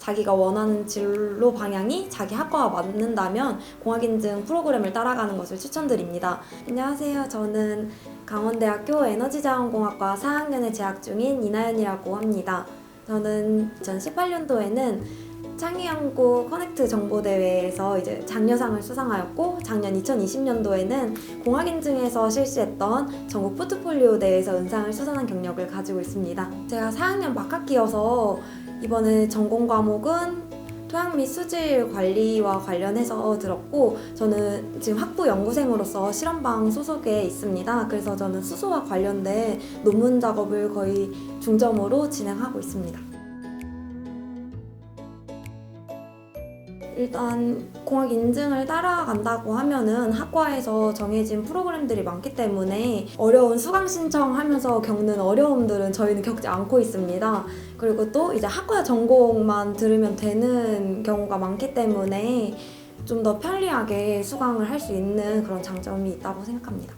자기가 원하는 진로 방향이 자기 학과와 맞는다면 공학인증 프로그램을 따라가는 것을 추천드립니다. 안녕하세요. 저는 강원대학교 에너지자원공학과 4학년에 재학 중인 이나연이라고 합니다. 저는 2018년도에는 창의연구 커넥트 정보대회에서 이제 장려상을 수상하였고, 작년 2020년도에는 공학인증에서 실시했던 전국 포트폴리오 대회에서 은상을 수상한 경력을 가지고 있습니다. 제가 4학년 막학기여서 이번에 전공 과목은 토양 및 수질 관리와 관련해서 들었고, 저는 지금 학부 연구생으로서 실험방 소속에 있습니다. 그래서 저는 수소와 관련된 논문 작업을 거의 중점으로 진행하고 있습니다. 일단 공학 인증을 따라간다고 하면은 학과에서 정해진 프로그램들이 많기 때문에 어려운 수강 신청하면서 겪는 어려움들은 저희는 겪지 않고 있습니다. 그리고 또 이제 학과 전공만 들으면 되는 경우가 많기 때문에 좀 더 편리하게 수강을 할 수 있는 그런 장점이 있다고 생각합니다.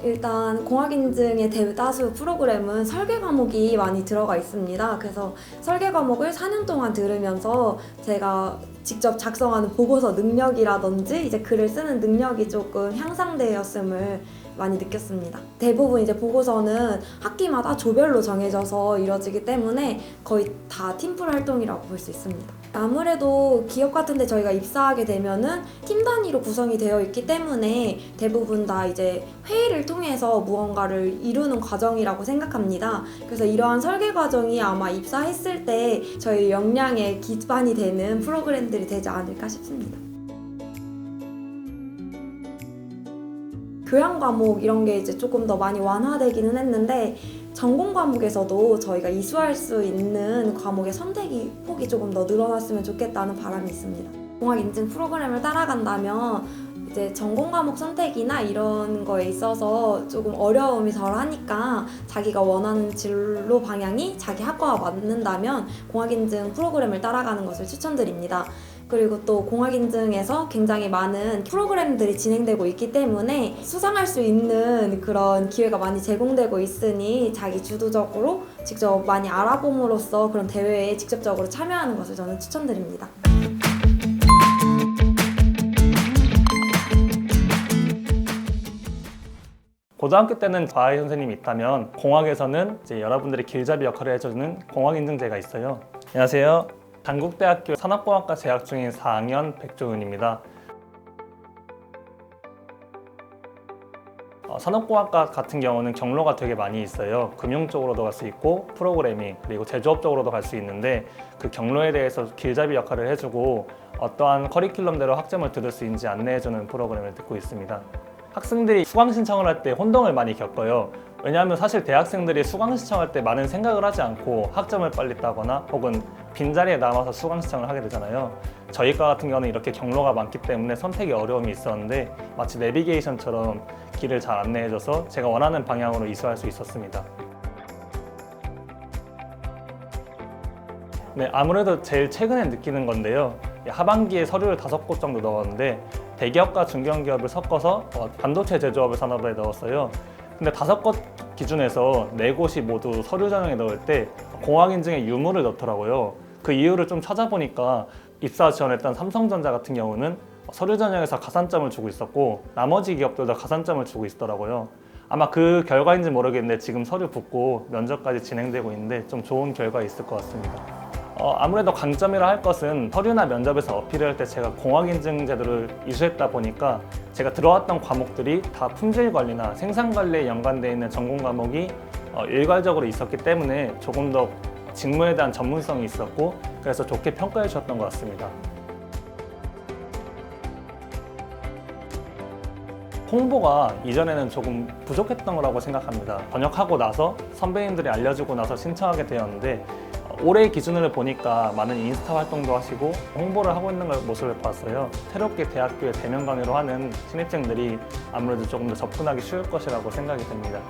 일단 공학인증의 대다수 프로그램은 설계 과목이 많이 들어가 있습니다. 그래서 설계 과목을 4년 동안 들으면서 제가 직접 작성하는 보고서 능력이라든지 이제 글을 쓰는 능력이 조금 향상되었음을 많이 느꼈습니다. 대부분 이제 보고서는 학기마다 조별로 정해져서 이루어지기 때문에 거의 다 팀플 활동이라고 볼 수 있습니다. 아무래도 기업 같은 데 저희가 입사하게 되면은 팀 단위로 구성이 되어 있기 때문에 대부분 다 이제 회의를 통해서 무언가를 이루는 과정이라고 생각합니다. 그래서 이러한 설계 과정이 아마 입사했을 때 저희 역량의 기반이 되는 프로그램들이 되지 않을까 싶습니다. 교양 과목 이런 게 이제 조금 더 많이 완화되기는 했는데, 전공 과목에서도 저희가 이수할 수 있는 과목의 선택이 폭이 조금 더 늘어났으면 좋겠다는 바람이 있습니다. 공학 인증 프로그램을 따라간다면 이제 전공 과목 선택이나 이런 거에 있어서 조금 어려움이 덜하니까 자기가 원하는 진로 방향이 자기 학과와 맞는다면 공학 인증 프로그램을 따라가는 것을 추천드립니다. 그리고 또 공학인증에서 굉장히 많은 프로그램들이 진행되고 있기 때문에 수상할 수 있는 그런 기회가 많이 제공되고 있으니 자기 주도적으로 직접 많이 알아봄으로써 그런 대회에 직접적으로 참여하는 것을 저는 추천드립니다. 고등학교 때는 과외 선생님이 있다면 공학에서는 이제 여러분들이 길잡이 역할을 해주는 공학인증제가 있어요. 안녕하세요. 단국대학교 산업공학과 재학 중인 4학년 백종윤입니다. 산업공학과 같은 경우는 경로가 되게 많이 있어요. 금융 쪽으로도 갈 수 있고 프로그래밍 그리고 제조업 쪽으로도 갈 수 있는데, 그 경로에 대해서 길잡이 역할을 해주고 어떠한 커리큘럼대로 학점을 들을 수 있는지 안내해주는 프로그램을 듣고 있습니다. 학생들이 수강 신청을 할 때 혼동을 많이 겪어요. 왜냐하면 사실 대학생들이 수강 신청할 때 많은 생각을 하지 않고 학점을 빨리 따거나 혹은 빈자리에 남아서 수강 신청을 하게 되잖아요. 저희과 같은 경우는 이렇게 경로가 많기 때문에 선택에 어려움이 있었는데 마치 내비게이션처럼 길을 잘 안내해줘서 제가 원하는 방향으로 이수할 수 있었습니다. 네, 아무래도 제일 최근에 느끼는 건데요. 하반기에 서류를 5곳 정도 넣었는데 대기업과 중견기업을 섞어서 반도체 제조업을 산업에 넣었어요. 근데 5곳 기준에서 4곳이 모두 서류 전형에 넣을 때 공학인증에 유무를 넣더라고요. 그 이유를 좀 찾아보니까 입사 지원했던 삼성전자 같은 경우는 서류 전형에서 가산점을 주고 있었고 나머지 기업들도 가산점을 주고 있더라고요. 아마 그 결과인지 모르겠는데 지금 서류 붙고 면접까지 진행되고 있는데 좀 좋은 결과 있을 것 같습니다. 아무래도 강점이라 할 것은 서류나 면접에서 어필을 할 때 제가 공학인증 제도를 이수했다 보니까 제가 들어왔던 과목들이 다 품질관리나 생산관리에 연관되어 있는 전공 과목이 일괄적으로 있었기 때문에 조금 더 직무에 대한 전문성이 있었고, 그래서 좋게 평가해 주셨던 것 같습니다. 홍보가 이전에는 조금 부족했던 거라고 생각합니다. 번역하고 나서 선배님들이 알려주고 나서 신청하게 되었는데, 올해 기준으로 보니까 많은 인스타 활동도 하시고 홍보를 하고 있는 모습을 봤어요. 새롭게 대학교에 대면 강의로 하는 신입생들이 아무래도 조금 더 접근하기 쉬울 것이라고 생각이 됩니다.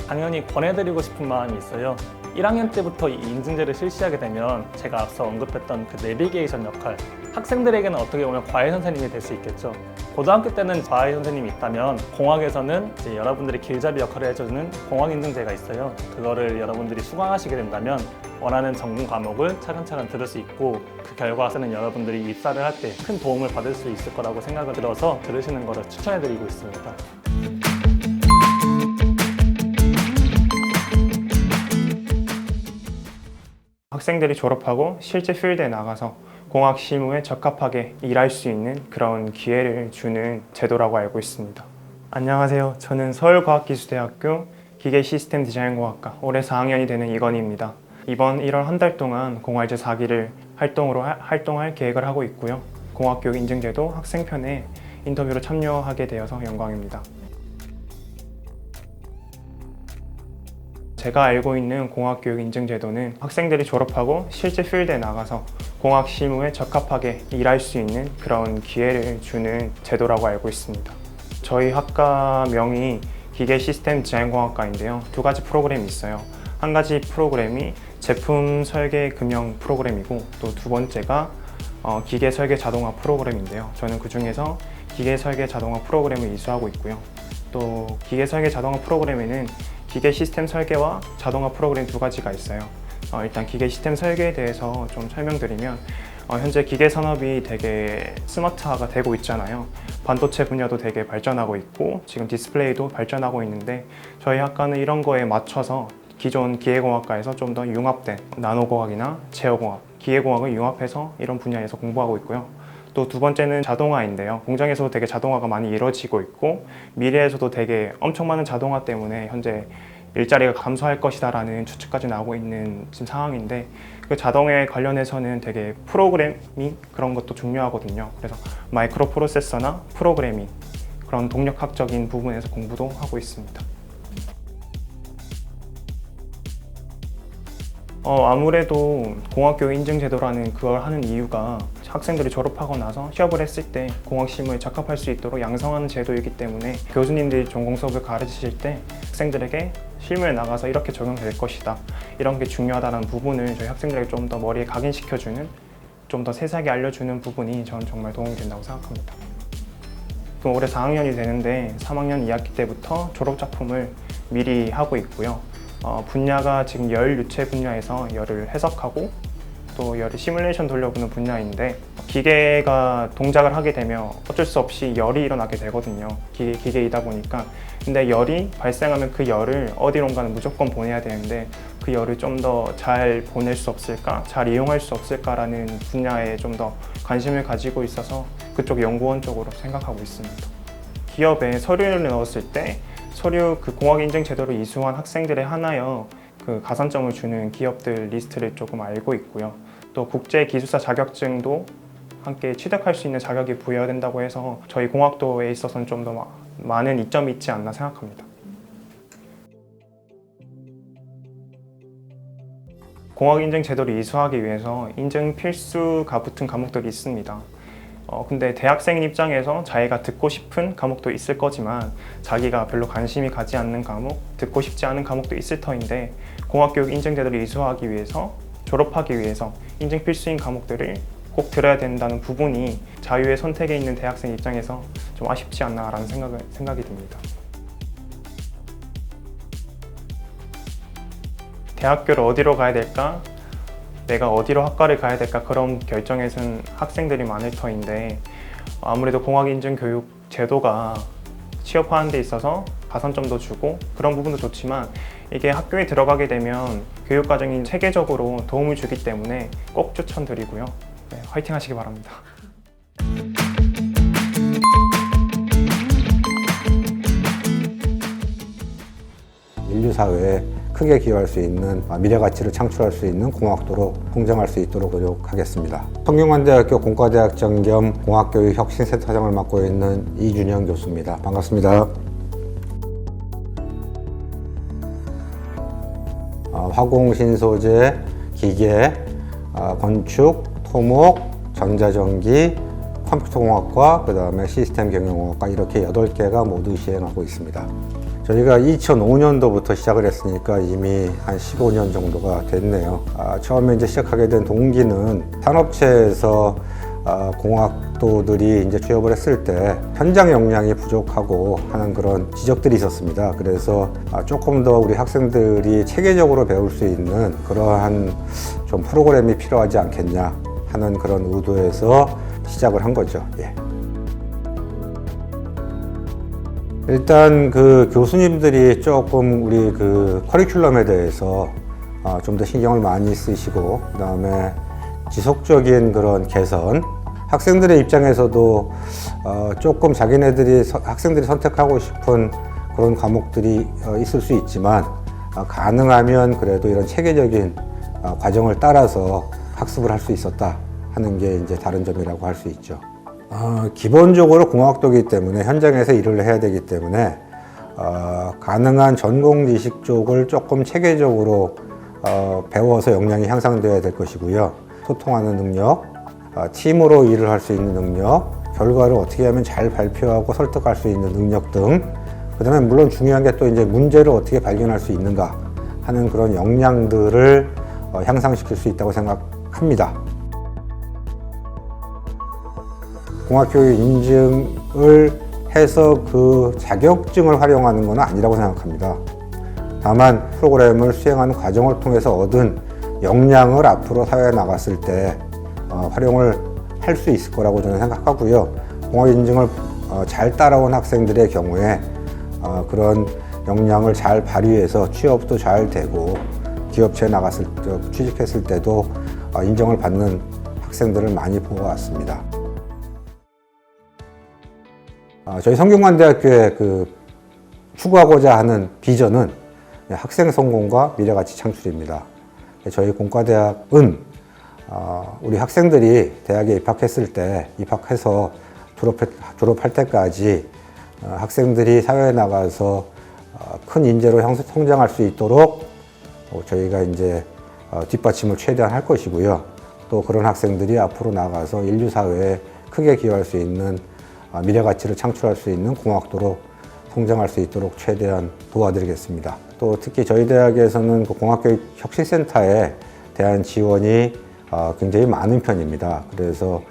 당연히 권해드리고 싶은 마음이 있어요. 1학년 때부터 이 인증제를 실시하게 되면 제가 앞서 언급했던 그 내비게이션 역할, 학생들에게는 어떻게 보면 과외 선생님이 될 수 있겠죠. 고등학교 때는 과외 선생님이 있다면 공학에서는 이제 여러분들이 길잡이 역할을 해주는 공학인증제가 있어요. 그거를 여러분들이 수강하시게 된다면 원하는 전공 과목을 차근차근 들을 수 있고 그 결과서는 여러분들이 입사를 할 때 큰 도움을 받을 수 있을 거라고 생각을 들어서 들으시는 것을 추천해드리고 있습니다. 학생들이 졸업하고 실제 필드에 나가서 공학 실무에 적합하게 일할 수 있는 그런 기회를 주는 제도라고 알고 있습니다. 안녕하세요. 저는 서울과학기술대학교 기계시스템디자인공학과 올해 4학년이 되는 이건희입니다. 이번 1월 한 달 동안 공활제 4기를 활동할 계획을 하고 있고요. 공학교육 인증제도 학생편에 인터뷰로 참여하게 되어서 영광입니다. 제가 알고 있는 공학교육 인증제도는 학생들이 졸업하고 실제 필드에 나가서 공학 실무에 적합하게 일할 수 있는 그런 기회를 주는 제도라고 알고 있습니다. 저희 학과명이 기계시스템디자인공학과인데요. 두 가지 프로그램이 있어요. 한 가지 프로그램이 제품 설계 금형 프로그램이고 또 두 번째가 기계 설계 자동화 프로그램인데요. 저는 그 중에서 기계 설계 자동화 프로그램을 이수하고 있고요. 또 기계 설계 자동화 프로그램에는 기계 시스템 설계와 자동화 프로그램 두 가지가 있어요. 일단 기계 시스템 설계에 대해서 좀 설명드리면 현재 기계 산업이 되게 스마트화가 되고 있잖아요. 반도체 분야도 되게 발전하고 있고 지금 디스플레이도 발전하고 있는데 저희 학과는 이런 거에 맞춰서 기존 기계공학과에서 좀 더 융합된 나노공학이나 제어공학, 기계공학을 융합해서 이런 분야에서 공부하고 있고요. 또 두 번째는 자동화인데요. 공장에서도 되게 자동화가 많이 이루어지고 있고 미래에서도 되게 엄청 많은 자동화 때문에 현재 일자리가 감소할 것이다라는 추측까지 나오고 있는 지금 상황인데 그 자동화에 관련해서는 되게 프로그래밍 그런 것도 중요하거든요. 그래서 마이크로 프로세서나 프로그래밍 그런 동력학적인 부분에서 공부도 하고 있습니다. 아무래도 공학교육 인증제도라는 그걸 하는 이유가 학생들이 졸업하고 나서 취업을 했을 때 공학 실무에 적합할 수 있도록 양성하는 제도이기 때문에 교수님들이 전공 수업을 가르치실 때 학생들에게 실무에 나가서 이렇게 적용될 것이다 이런 게 중요하다는 부분을 저희 학생들에게 좀 더 머리에 각인시켜주는 좀 더 세세하게 알려주는 부분이 저는 정말 도움이 된다고 생각합니다. 또 올해 4학년이 되는데 3학년 2학기 때부터 졸업작품을 미리 하고 있고요. 분야가 지금 열 유체 분야에서 열을 해석하고 또 열을 시뮬레이션 돌려보는 분야인데 기계가 동작을 하게 되면 어쩔 수 없이 열이 일어나게 되거든요. 기계이다 보니까. 근데 열이 발생하면 그 열을 어디론가는 무조건 보내야 되는데 그 열을 좀 더 잘 보낼 수 없을까? 잘 이용할 수 없을까라는 분야에 좀 더 관심을 가지고 있어서 그쪽 연구원 쪽으로 생각하고 있습니다. 기업에 서류를 넣었을 때 서류 그 공학인증 제도를 이수한 학생들에 한하여 그 가산점을 주는 기업들 리스트를 조금 알고 있고요. 또 국제 기술사 자격증도 함께 취득할 수 있는 자격이 부여된다고 해서 저희 공학도에 있어서는 좀 더 많은 이점이 있지 않나 생각합니다. 공학인증 제도를 이수하기 위해서 인증 필수가 붙은 과목들이 있습니다. 근데 대학생 입장에서 자기가 듣고 싶은 과목도 있을 거지만 자기가 별로 관심이 가지 않는 과목, 듣고 싶지 않은 과목도 있을 터인데 공학교육 인증제도를 이수하기 위해서 졸업하기 위해서 인증 필수인 과목들을 꼭 들어야 된다는 부분이 자유의 선택에 있는 대학생 입장에서 좀 아쉽지 않나라는 생각이 듭니다. 대학교를 어디로 가야 될까? 내가 어디로 학과를 가야 될까? 그런 결정에서는 학생들이 많을 터인데 아무래도 공학인증 교육 제도가 취업하는 데 있어서 가산점도 주고 그런 부분도 좋지만 이게 학교에 들어가게 되면 교육과정이 체계적으로 도움을 주기 때문에 꼭 추천드리고요. 네, 화이팅 하시기 바랍니다. 인류 사회에 크게 기여할 수 있는 미래 가치를 창출할 수 있는 공학도로 성장할 수 있도록 노력하겠습니다. 성균관대학교 공과대학장 겸 공학교육 혁신센터장을 맡고 있는 이준영 교수입니다. 반갑습니다. 화공신소재, 기계, 건축, 토목, 전자전기, 컴퓨터공학과, 그 다음에 시스템 경영공학과 이렇게 8개가 모두 시행하고 있습니다. 저희가 2005년도부터 시작을 했으니까 이미 한 15년 정도가 됐네요. 처음에 이제 시작하게 된 동기는 산업체에서 공학도들이 이제 취업을 했을 때 현장 역량이 부족하고 하는 그런 지적들이 있었습니다. 그래서 조금 더 우리 학생들이 체계적으로 배울 수 있는 그러한 좀 프로그램이 필요하지 않겠냐 하는 그런 의도에서 시작을 한 거죠. 예. 일단 그 교수님들이 조금 우리 그 커리큘럼에 대해서 좀 더 신경을 많이 쓰시고, 그다음에 지속적인 그런 개선, 학생들의 입장에서도 조금 학생들이 선택하고 싶은 그런 과목들이 있을 수 있지만, 가능하면 그래도 이런 체계적인 과정을 따라서 학습을 할 수 있었다 하는 게 이제 다른 점이라고 할 수 있죠. 기본적으로 공학도이기 때문에 현장에서 일을 해야 되기 때문에 가능한 전공 지식 쪽을 조금 체계적으로 배워서 역량이 향상되어야 될 것이고요. 소통하는 능력, 팀으로 일을 할 수 있는 능력, 결과를 어떻게 하면 잘 발표하고 설득할 수 있는 능력 등, 그 다음에 물론 중요한 게 또 이제 문제를 어떻게 발견할 수 있는가 하는 그런 역량들을 향상시킬 수 있다고 생각합니다. 공학교육 인증을 해서 그 자격증을 활용하는 건 아니라고 생각합니다. 다만 프로그램을 수행하는 과정을 통해서 얻은 역량을 앞으로 사회에 나갔을 때 활용을 할 수 있을 거라고 저는 생각하고요. 공학 인증을 잘 따라온 학생들의 경우에 그런 역량을 잘 발휘해서 취업도 잘 되고 기업체에 나갔을 때, 취직했을 때도 인정을 받는 학생들을 많이 보아왔습니다. 저희 성균관대학교의 그 추구하고자 하는 비전은 학생 성공과 미래가치 창출입니다. 저희 공과대학은 우리 학생들이 대학에 입학해서 졸업할 때까지 학생들이 사회에 나가서 큰 인재로 성장할 수 있도록 저희가 이제 뒷받침을 최대한 할 것이고요. 또 그런 학생들이 앞으로 나가서 인류 사회에 크게 기여할 수 있는 미래 가치를 창출할 수 있는 공학도로 성장할 수 있도록 최대한 도와드리겠습니다. 또 특히 저희 대학에서는 그 공학교육 혁신센터에 대한 지원이 굉장히 많은 편입니다. 그래서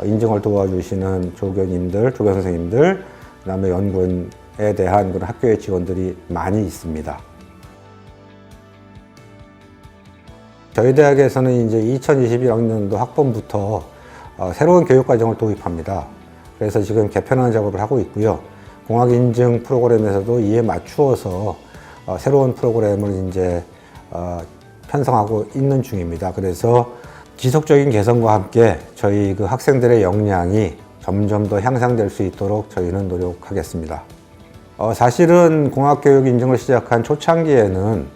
인증을 도와주시는 조교님들, 조교 선생님들, 그다음에 연구원에 대한 그런 학교의 지원들이 많이 있습니다. 저희 대학에서는 이제 2021학년도 학번부터 새로운 교육과정을 도입합니다. 그래서 지금 개편하는 작업을 하고 있고요. 공학인증 프로그램에서도 이에 맞추어서 새로운 프로그램을 이제 편성하고 있는 중입니다. 그래서 지속적인 개선과 함께 저희 그 학생들의 역량이 점점 더 향상될 수 있도록 저희는 노력하겠습니다. 사실은 공학교육 인증을 시작한 초창기에는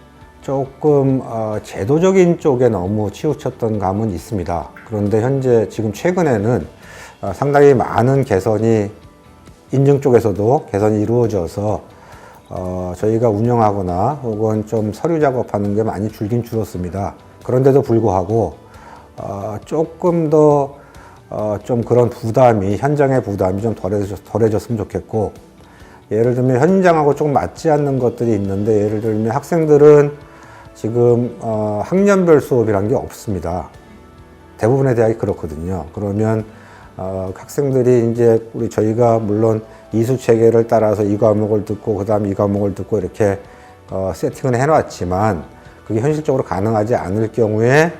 조금 제도적인 쪽에 너무 치우쳤던 감은 있습니다. 그런데 현재 지금 최근에는 상당히 많은 개선이 인증 쪽에서도 개선이 이루어져서 저희가 운영하거나 혹은 좀 서류 작업하는 게 많이 줄긴 줄었습니다. 그런데도 불구하고 조금 더 좀 그런 부담이, 현장의 부담이 좀 덜해졌으면 좋겠고, 예를 들면 현장하고 조금 맞지 않는 것들이 있는데, 예를 들면 학생들은 지금 학년별 수업이란 게 없습니다. 대부분의 대학이 그렇거든요. 그러면 학생들이 이제 저희가 물론 이수 체계를 따라서 이 과목을 듣고 그다음 이 과목을 듣고 이렇게 세팅을 해놨지만, 그게 현실적으로 가능하지 않을 경우에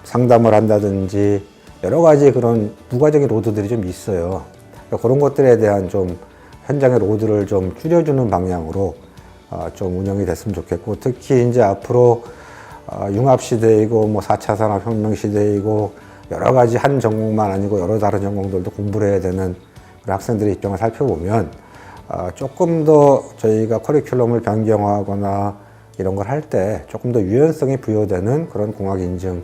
상담을 한다든지 여러 가지 그런 부가적인 로드들이 좀 있어요. 그러니까 그런 것들에 대한 좀 현장의 로드를 좀 줄여주는 방향으로 좀 운영이 됐으면 좋겠고, 특히 이제 앞으로 융합 시대이고 뭐 4차 산업혁명 시대이고 여러 가지 한 전공만 아니고 여러 다른 전공들도 공부를 해야 되는 학생들의 입장을 살펴보면 조금 더 저희가 커리큘럼을 변경하거나 이런 걸 할 때 조금 더 유연성이 부여되는 그런 공학 인증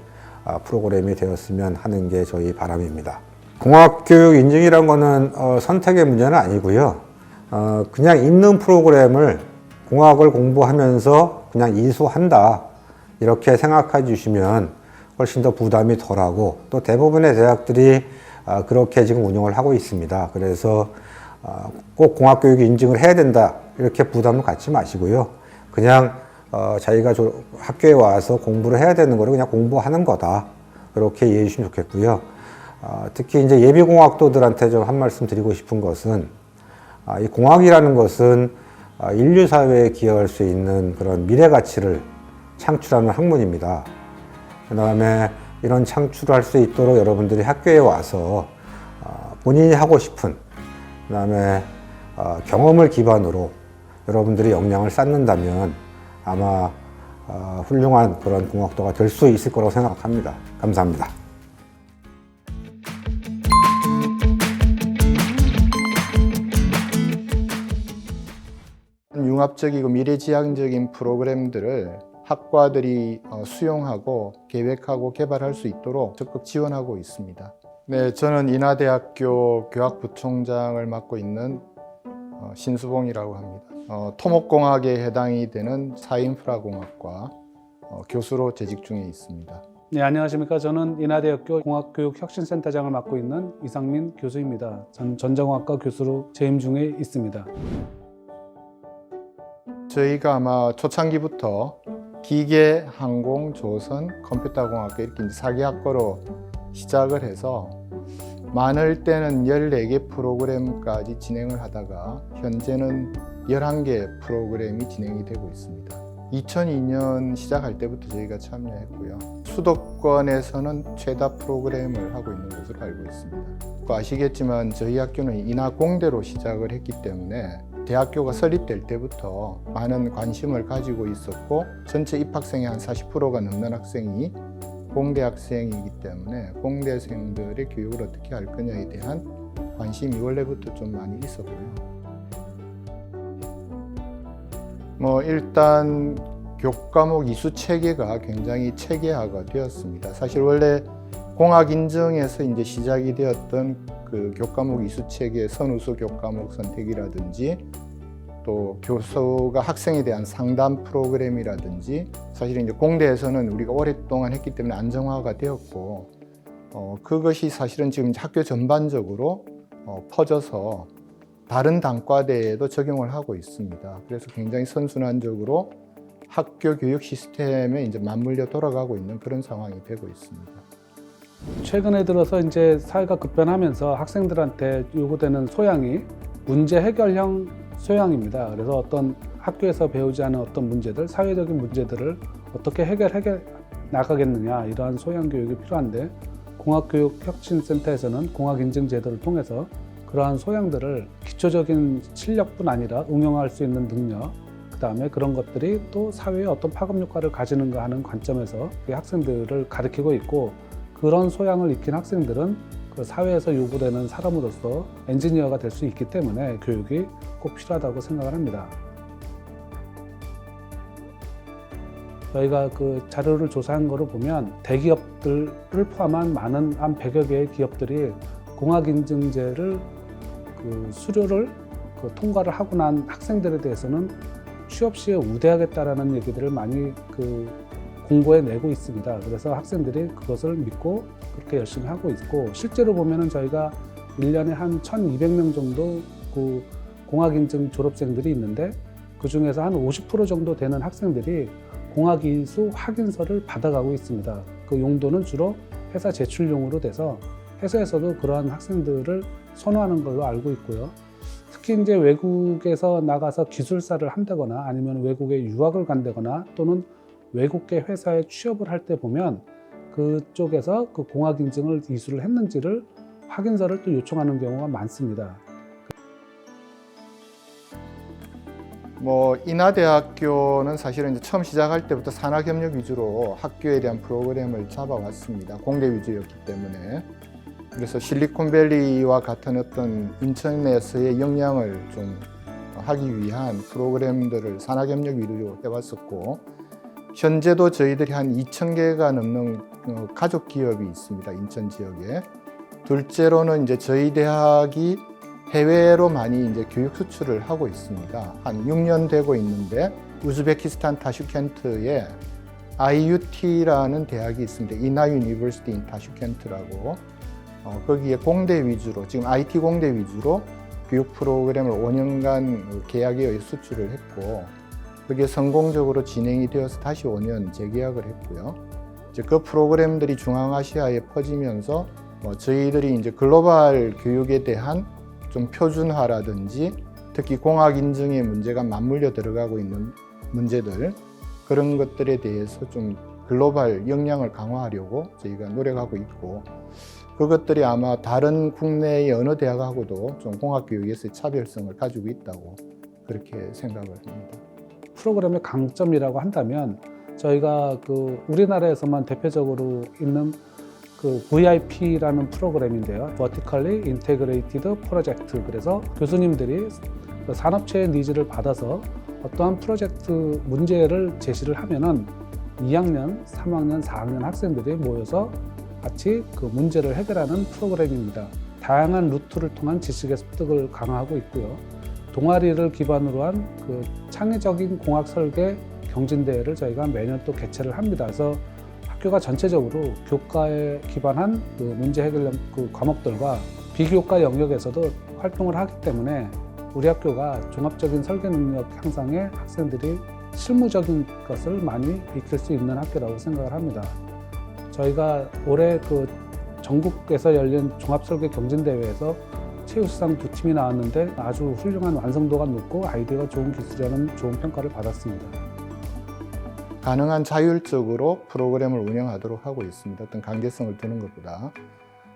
프로그램이 되었으면 하는 게 저희 바람입니다. 공학교육 인증이란 거는 선택의 문제는 아니고요. 그냥 있는 프로그램을 공학을 공부하면서 그냥 이수한다 이렇게 생각해 주시면 훨씬 더 부담이 덜하고, 또 대부분의 대학들이 그렇게 지금 운영을 하고 있습니다. 그래서 꼭 공학교육 인증을 해야 된다 이렇게 부담을 갖지 마시고요. 그냥 자기가 학교에 와서 공부를 해야 되는 거를 그냥 공부하는 거다, 그렇게 이해해 주시면 좋겠고요. 특히 이제 예비공학도들한테 좀 한 말씀 드리고 싶은 것은 이 공학이라는 것은 인류 사회에 기여할 수 있는 그런 미래 가치를 창출하는 학문입니다. 그 다음에 이런 창출할 수 있도록 여러분들이 학교에 와서 본인이 하고 싶은 그 다음에 경험을 기반으로 여러분들이 역량을 쌓는다면 아마 훌륭한 그런 공학도가 될 수 있을 거라고 생각합니다. 감사합니다. 융합적이고 미래지향적인 프로그램들을 학과들이 수용하고 계획하고 개발할 수 있도록 적극 지원하고 있습니다. 네, 저는 인하대학교 교학부총장을 맡고 있는 신수봉이라고 합니다. 토목공학에 해당이 되는 사인프라공학과 교수로 재직 중에 있습니다. 네, 안녕하십니까. 저는 인하대학교 공학교육혁신센터장을 맡고 있는 이상민 교수입니다. 전 전자공학과 교수로 재임 중에 있습니다. 저희가 아마 초창기부터 기계, 항공, 조선, 컴퓨터공학과 이렇게 4개학과로 시작을 해서 많을 때는 14개 프로그램까지 진행을 하다가 현재는 11개 프로그램이 진행이 되고 있습니다. 2002년 시작할 때부터 저희가 참여했고요. 수도권에서는 최다 프로그램을 하고 있는 것으로 알고 있습니다. 아시겠지만 저희 학교는 인하공대로 시작을 했기 때문에 대학교가 설립될 때부터 많은 관심을 가지고 있었고 전체 입학생의 한 40%가 넘는 학생이 공대 학생이기 때문에 공대생들의 교육을 어떻게 할 거냐에 대한 관심이 원래부터 좀 많이 있었고요. 일단 교과목 이수 체계가 굉장히 체계화가 되었습니다. 사실 원래 공학 인증에서 이제 시작이 되었던 그 교과목 이수 체계 선우수 교과목 선택이라든지 또 교수가 학생에 대한 상담 프로그램이라든지 사실 이제 공대에서는 우리가 오랫동안 했기 때문에 안정화가 되었고 그것이 사실은 지금 학교 전반적으로 퍼져서 다른 단과대에도 적용을 하고 있습니다. 그래서 굉장히 선순환적으로 학교 교육 시스템에 이제 맞물려 돌아가고 있는 그런 상황이 되고 있습니다. 최근에 들어서 이제 사회가 급변하면서 학생들한테 요구되는 소양이 문제 해결형 소양입니다. 그래서 어떤 학교에서 배우지 않은 어떤 문제들, 사회적인 문제들을 어떻게 해결해 나가겠느냐 이러한 소양 교육이 필요한데 공학교육혁신센터에서는 공학인증제도를 통해서 그러한 소양들을 기초적인 실력뿐 아니라 응용할 수 있는 능력, 그 다음에 그런 것들이 또 사회에 어떤 파급 효과를 가지는가 하는 관점에서 학생들을 가르치고 있고 그런 소양을 익힌 학생들은 그 사회에서 요구되는 사람으로서 엔지니어가 될 수 있기 때문에 교육이 꼭 필요하다고 생각을 합니다. 저희가 그 자료를 조사한 거를 보면 대기업들을 포함한 많은 한 100여 개의 기업들이 공학인증제를 그 수료를 통과를 하고 난 학생들에 대해서는 취업 시에 우대하겠다라는 얘기들을 많이 공고에 내고 있습니다. 그래서 학생들이 그것을 믿고 그렇게 열심히 하고 있고 실제로 보면은 저희가 1년에 한 1,200명 정도 그 공학인증 졸업생들이 있는데 그 중에서 한 50% 정도 되는 학생들이 공학이수 확인서를 받아가고 있습니다. 그 용도는 주로 회사 제출용으로 돼서 회사에서도 그러한 학생들을 선호하는 걸로 알고 있고요. 특히 이제 외국에서 나가서 기술사를 한다거나 아니면 외국에 유학을 간다거나 또는 외국계 회사에 취업을 할 때 보면 그쪽에서 그 공학인증을 이수를 했는지를 확인서를 또 요청하는 경우가 많습니다. 인하대학교는 사실은 이제 처음 시작할 때부터 산학협력 위주로 학교에 대한 프로그램을 잡아왔습니다. 공대 위주였기 때문에. 그래서 실리콘밸리와 같은 어떤 인천에서의 역량을 좀 하기 위한 프로그램들을 산학협력 위주로 해왔었고 현재도 저희들이 한 2,000개가 넘는 가족 기업이 있습니다. 인천 지역에. 둘째로는 이제 저희 대학이 해외로 많이 이제 교육 수출을 하고 있습니다. 한 6년 되고 있는데 우즈베키스탄 타슈켄트에 IUT라는 대학이 있습니다. 인하 유니버시티 인 타슈켄트라고 거기에 공대 위주로 지금 IT 공대 위주로 교육 프로그램을 5년간 계약에 의해 수출을 했고 그게 성공적으로 진행이 되어서 다시 5년 재계약을 했고요. 이제 그 프로그램들이 중앙아시아에 퍼지면서 저희들이 이제 글로벌 교육에 대한 좀 표준화라든지 특히 공학 인증의 문제가 맞물려 들어가고 있는 문제들 그런 것들에 대해서 좀 글로벌 역량을 강화하려고 저희가 노력하고 있고 그것들이 아마 다른 국내의 어느 대학하고도 좀 공학 교육에서의 차별성을 가지고 있다고 그렇게 생각을 합니다. 프로그램의 강점이라고 한다면 저희가 그 우리나라에서만 대표적으로 있는 그 VIP라는 프로그램인데요. Vertically Integrated Project. 그래서 교수님들이 그 산업체의 니즈를 받아서 어떠한 프로젝트 문제를 제시를 하면은 2학년, 3학년, 4학년 학생들이 모여서 같이 그 문제를 해결하는 프로그램입니다. 다양한 루트를 통한 지식의 습득을 강화하고 있고요. 동아리를 기반으로 한 그 창의적인 공학 설계 경진대회를 저희가 매년 또 개최를 합니다. 그래서 학교가 전체적으로 교과에 기반한 그 문제 해결 그 과목들과 비교과 영역에서도 활동을 하기 때문에 우리 학교가 종합적인 설계 능력 향상에 학생들이 실무적인 것을 많이 익힐 수 있는 학교라고 생각을 합니다. 저희가 올해 그 전국에서 열린 종합설계 경진대회에서 최우수상 2팀이 나왔는데 아주 훌륭한 완성도가 높고 아이디어가 좋은 기술이라는 좋은 평가를 받았습니다. 가능한 자율적으로 프로그램을 운영하도록 하고 있습니다. 어떤 강제성을 두는 것보다.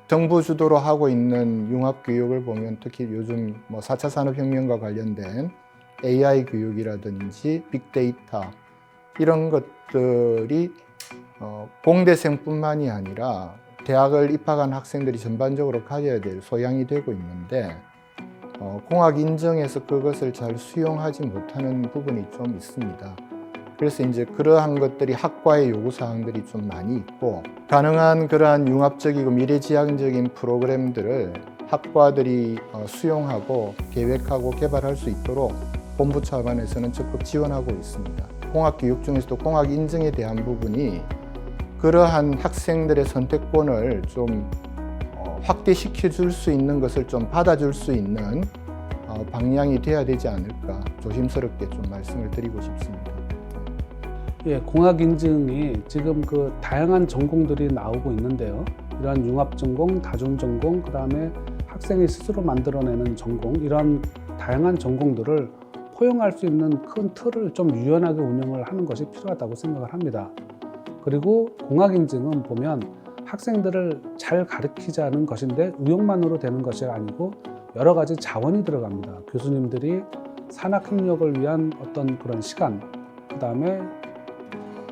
정부 주도로 하고 있는 융합교육을 보면 특히 요즘 4차 산업혁명과 관련된 AI 교육이라든지 빅데이터 이런 것들이 공대생뿐만이 아니라 대학을 입학한 학생들이 전반적으로 가져야 될 소양이 되고 있는데 공학 인증에서 그것을 잘 수용하지 못하는 부분이 좀 있습니다. 그래서 이제 그러한 것들이 학과의 요구사항들이 좀 많이 있고 가능한 그러한 융합적이고 미래지향적인 프로그램들을 학과들이 수용하고 계획하고 개발할 수 있도록 본부 차원에서는 적극 지원하고 있습니다. 공학교육 중에서도 공학 인증에 대한 부분이 그러한 학생들의 선택권을 좀 확대시켜 줄 수 있는 것을 좀 받아줄 수 있는 방향이 돼야 되지 않을까 조심스럽게 좀 말씀을 드리고 싶습니다. 예, 공학 인증이 지금 그 다양한 전공들이 나오고 있는데요. 이러한 융합 전공, 다중 전공, 그다음에 학생이 스스로 만들어내는 전공, 이러한 다양한 전공들을 포용할 수 있는 큰 틀을 좀 유연하게 운영을 하는 것이 필요하다고 생각을 합니다. 그리고 공학 인증은 보면 학생들을 잘 가르치자는 것인데 의욕만으로 되는 것이 아니고 여러 가지 자원이 들어갑니다. 교수님들이 산학 협력을 위한 어떤 그런 시간, 그다음에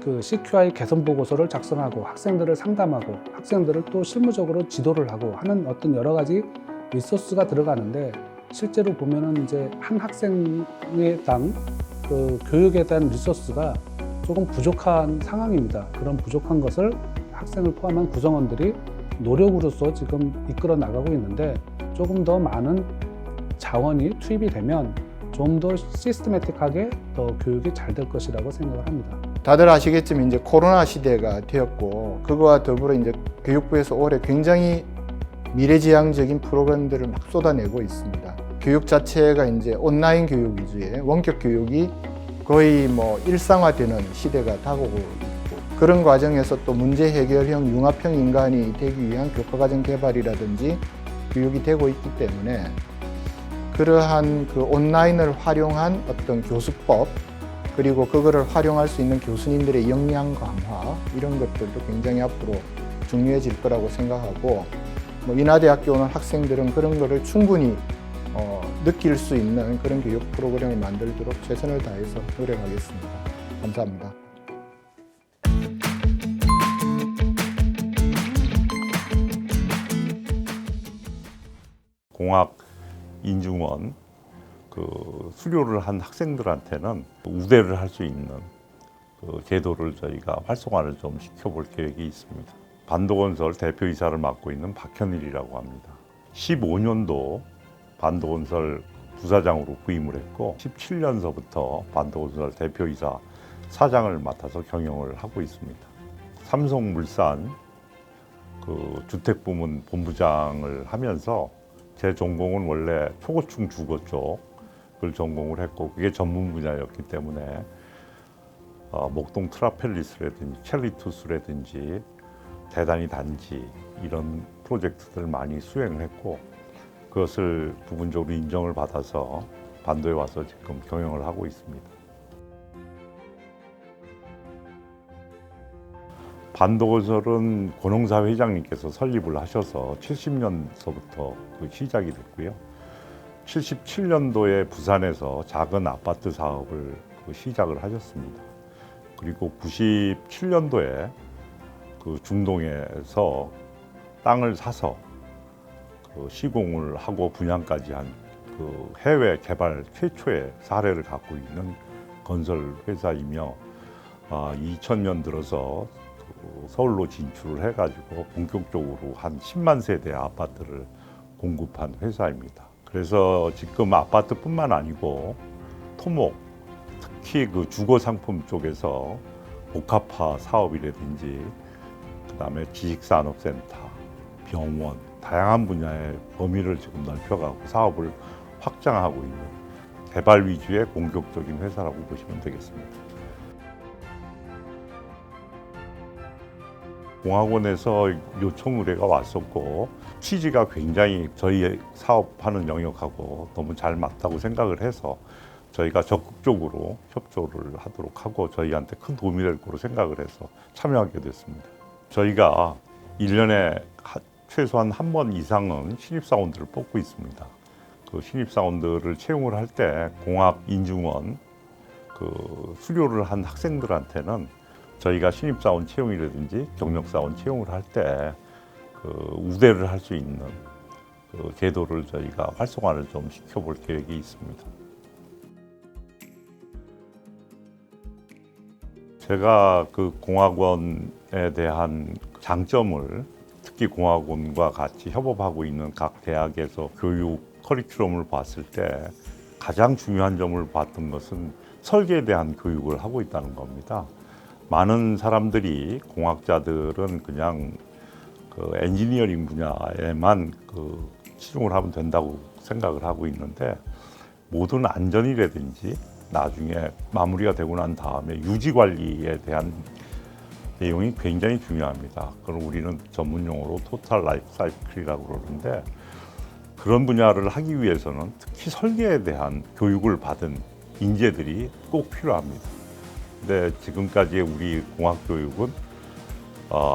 그 CQI 개선 보고서를 작성하고 학생들을 상담하고 학생들을 또 실무적으로 지도를 하고 하는 어떤 여러 가지 리소스가 들어가는데 실제로 보면은 이제 한 학생당 그 교육에 대한 리소스가 조금 부족한 상황입니다. 그런 부족한 것을 학생을 포함한 구성원들이 노력으로서 지금 이끌어 나가고 있는데 조금 더 많은 자원이 투입이 되면 좀 더 시스테매틱하게 더 교육이 잘 될 것이라고 생각을 합니다. 다들 아시겠지만 이제 코로나 시대가 되었고 그거와 더불어 이제 교육부에서 올해 굉장히 미래지향적인 프로그램들을 막 쏟아내고 있습니다. 교육 자체가 이제 온라인 교육 위주의 원격 교육이 거의 일상화되는 시대가 다가오고 있고 그런 과정에서 또 문제 해결형 융합형 인간이 되기 위한 교과과정 개발이라든지 교육이 되고 있기 때문에 그러한 그 온라인을 활용한 어떤 교수법 그리고 그거를 활용할 수 있는 교수님들의 역량 강화 이런 것들도 굉장히 앞으로 중요해질 거라고 생각하고 인하대학교 오는 학생들은 그런 거를 충분히 느낄 수 있는 그런 교육 프로그램을 만들도록 최선을 다해서 노력하겠습니다. 감사합니다. 공학 인증원 그 수료를 한 학생들한테는 우대를 할 수 있는 그 제도를 저희가 활성화를 좀 시켜볼 계획이 있습니다. 반도건설 대표이사를 맡고 있는 박현일이라고 합니다. 15년도 반도건설 부사장으로 부임을 했고 17년서부터 반도건설 대표이사 사장을 맡아서 경영을 하고 있습니다. 삼성물산 그 주택부문 본부장을 하면서 제 전공은 원래 초고층 주거 쪽을 전공을 했고 그게 전문 분야였기 때문에 목동 트라펠리스라든지 첼리투스라든지 대단히 단지 이런 프로젝트들을 많이 수행을 했고 그것을 부분적으로 인정을 받아서 반도에 와서 지금 경영을 하고 있습니다. 반도건설은 권홍사 회장님께서 설립을 하셔서 70년서부터 시작이 됐고요. 77년도에 부산에서 작은 아파트 사업을 시작을 하셨습니다. 그리고 97년도에 중동에서 땅을 사서 시공을 하고 분양까지 한 해외 개발 최초의 사례를 갖고 있는 건설 회사이며 2000년 들어서 서울로 진출을 해가지고 본격적으로 한 10만 세대 아파트를 공급한 회사입니다. 그래서 지금 아파트뿐만 아니고 토목, 특히 주거 상품 쪽에서 복합화 사업이라든지 그다음에 지식산업센터, 병원, 다양한 분야의 범위를 지금 넓혀가고 사업을 확장하고 있는 개발 위주의 공격적인 회사라고 보시면 되겠습니다. 공학원에서 요청 의뢰가 왔었고 취지가 굉장히 저희 사업하는 영역하고 너무 잘 맞다고 생각을 해서 저희가 적극적으로 협조를 하도록 하고 저희한테 큰 도움이 될 거로 생각을 해서 참여하게 됐습니다. 저희가 1년에 최소한 한 번 이상은 신입사원들을 뽑고 있습니다. 신입사원들을 채용을 할 때 공학 인증원 수료를 한 학생들한테는 저희가 신입사원 채용이라든지 경력사원 채용을 할 때 우대를 할 수 있는 제도를 저희가 활성화를 좀 시켜볼 계획이 있습니다. 제가 공학원에 대한 장점을 특히 공학원과 같이 협업하고 있는 각 대학에서 교육 커리큘럼을 봤을 때 가장 중요한 점을 봤던 것은 설계에 대한 교육을 하고 있다는 겁니다. 많은 사람들이 공학자들은 그냥 엔지니어링 분야에만 치중을 하면 된다고 생각을 하고 있는데 모든 안전이라든지 나중에 마무리가 되고 난 다음에 유지 관리에 대한 내용이 굉장히 중요합니다. 그럼 우리는 전문 용어로 토탈 라이프 사이클이라고 그러는데 그런 분야를 하기 위해서는 특히 설계에 대한 교육을 받은 인재들이 꼭 필요합니다. 근데 지금까지 우리 공학 교육은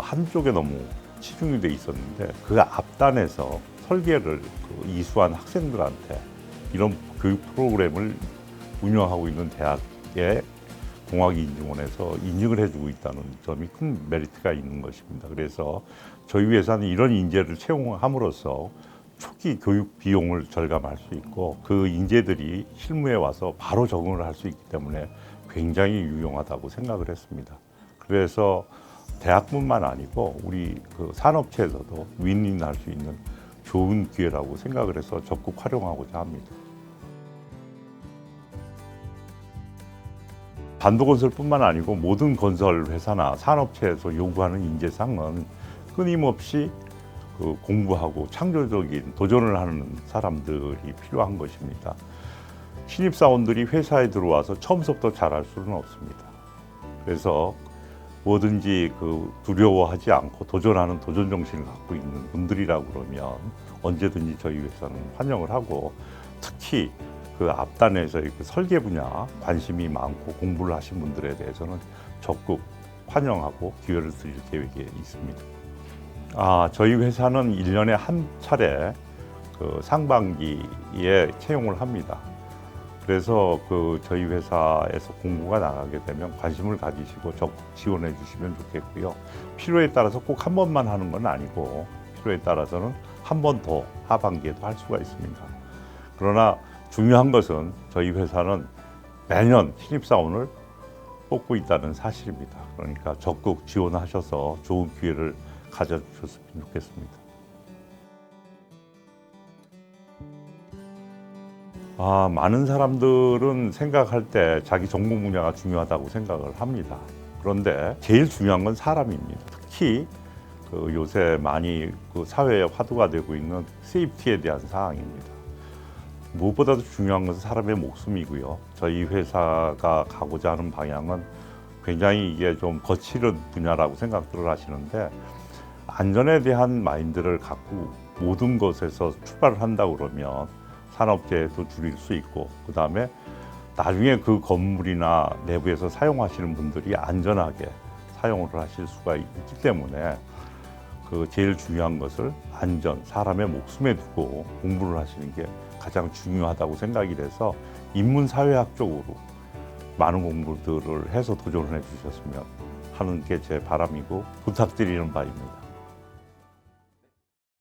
한쪽에 너무 치중이 돼 있었는데 그 앞단에서 설계를 이수한 학생들한테 이런 교육 프로그램을 운영하고 있는 대학의 공학인증원에서 인증을 해주고 있다는 점이 큰 메리트가 있는 것입니다. 그래서 저희 회사는 이런 인재를 채용함으로써 초기 교육 비용을 절감할 수 있고 그 인재들이 실무에 와서 바로 적응을 할 수 있기 때문에 굉장히 유용하다고 생각을 했습니다. 그래서 대학뿐만 아니고 우리 산업체에서도 윈윈할 수 있는 좋은 기회라고 생각을 해서 적극 활용하고자 합니다. 반도건설뿐만 아니고 모든 건설 회사나 산업체에서 요구하는 인재상은 끊임없이 공부하고 창조적인 도전을 하는 사람들이 필요한 것입니다. 신입사원들이 회사에 들어와서 처음부터 잘할 수는 없습니다. 그래서 뭐든지 두려워하지 않고 도전하는 도전 정신을 갖고 있는 분들이라고 그러면 언제든지 저희 회사는 환영을 하고 특히 앞단에서 설계 분야 관심이 많고 공부를 하신 분들에 대해서는 적극 환영하고 기회를 드릴 계획이 있습니다. 저희 회사는 1년에 한 차례 상반기에 채용을 합니다. 그래서 저희 회사에서 공고가 나가게 되면 관심을 가지시고 적극 지원해 주시면 좋겠고요. 필요에 따라서 꼭 한 번만 하는 건 아니고 필요에 따라서는 한 번 더 하반기에도 할 수가 있습니다. 그러나 중요한 것은 저희 회사는 매년 신입사원을 뽑고 있다는 사실입니다. 그러니까 적극 지원하셔서 좋은 기회를 가져주셨으면 좋겠습니다. 많은 사람들은 생각할 때 자기 전공 분야가 중요하다고 생각을 합니다. 그런데 제일 중요한 건 사람입니다. 특히 요새 많이 사회에 화두가 되고 있는 세이프티에 대한 사항입니다. 무엇보다도 중요한 것은 사람의 목숨이고요. 저희 회사가 가고자 하는 방향은 굉장히 이게 좀 거칠은 분야라고 생각들을 하시는데 안전에 대한 마인드를 갖고 모든 것에서 출발을 한다 그러면 산업재해도 줄일 수 있고, 그 다음에 나중에 그 건물이나 내부에서 사용하시는 분들이 안전하게 사용을 하실 수가 있기 때문에 그 제일 중요한 것을 안전, 사람의 목숨에 두고 공부를 하시는 게 가장 중요하다고 생각이 돼서 인문사회학 쪽으로 많은 공부들을 해서 도전을 해주셨으면 하는 게 제 바람이고 부탁드리는 바입니다.